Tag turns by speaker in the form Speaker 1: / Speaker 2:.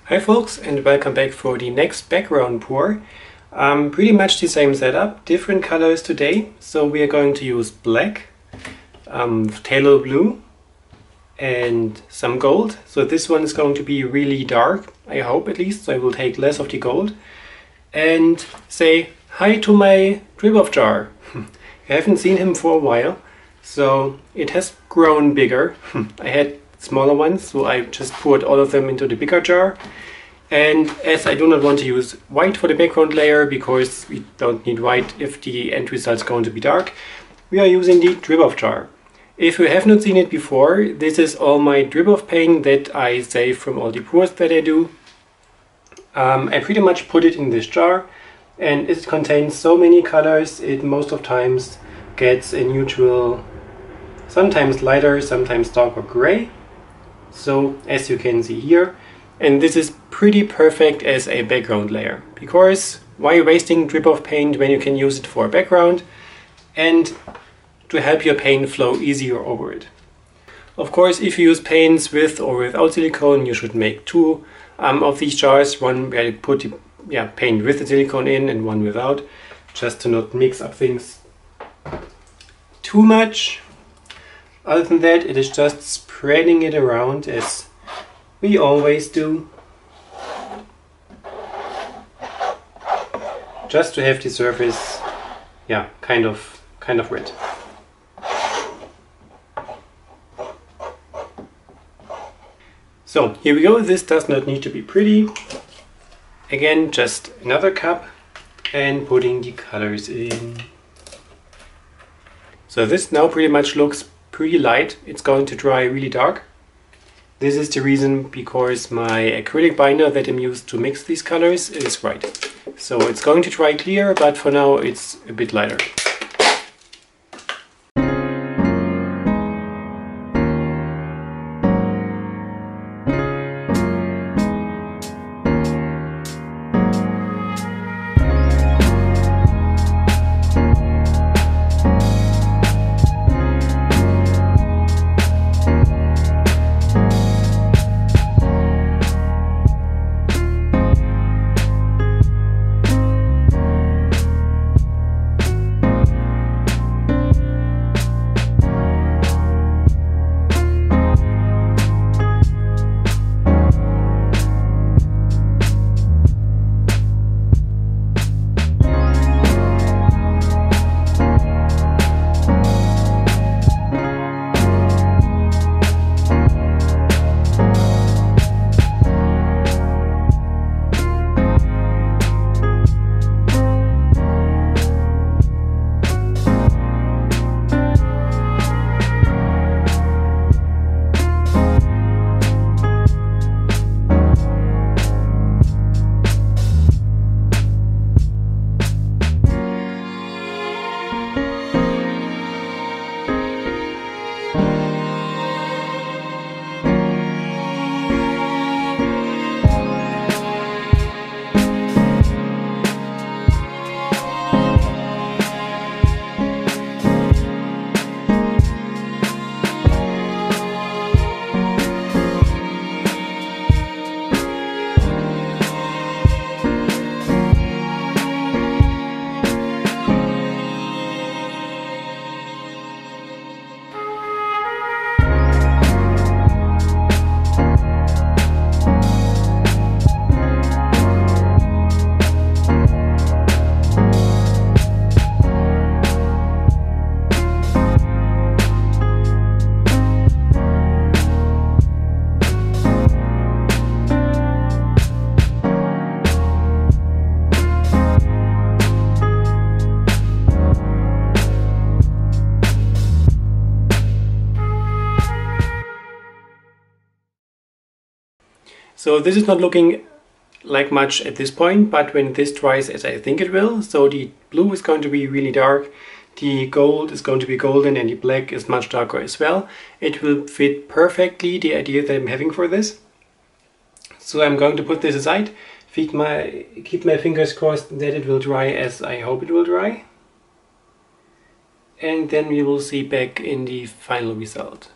Speaker 1: Hi folks, and welcome back for the next background pour. Pretty much the same setup, different colors today. So we are going to use black, phthalo blue and some gold. So this one is going to be really dark, I hope at least, so I will take less of the gold. And say hi to my drip-off jar. I haven't seen him for a while, so it has grown bigger. I had smaller ones, so I just poured all of them into the bigger jar. And as I do not want to use white for the background layer, because we don't need white if the end result is going to be dark, we are using the drip-off jar. If you have not seen it before, this is all my drip-off paint that I save from all the pours that I do. I pretty much put it in this jar, and it contains so many colors, it most of times gets a neutral, sometimes lighter, sometimes darker gray. So as you can see here, and this is pretty perfect as a background layer, because why wasting drip-off paint when you can use it for a background and to help your paint flow easier over it. Of course, if you use paints with or without silicone, you should make two of these jars, one where you put the paint with the silicone in and one without, just to not mix up things too much. Other than that, it is just spreading it around as we always do, just to have the surface, kind of wet. So here we go. This does not need to be pretty. Again, just another cup and putting the colors in. So this now pretty much looks pretty light. It's going to dry really dark. This is the reason because my acrylic binder that I'm used to mix these colors is white. So it's going to dry clear, but for now it's a bit lighter. So this is not looking like much at this point, but when this dries as I think it will, so the blue is going to be really dark, the gold is going to be golden, and the black is much darker as well. It will fit perfectly the idea that I'm having for this. So I'm going to put this aside, keep my fingers crossed that it will dry as I hope it will dry. And then we will see back in the final result.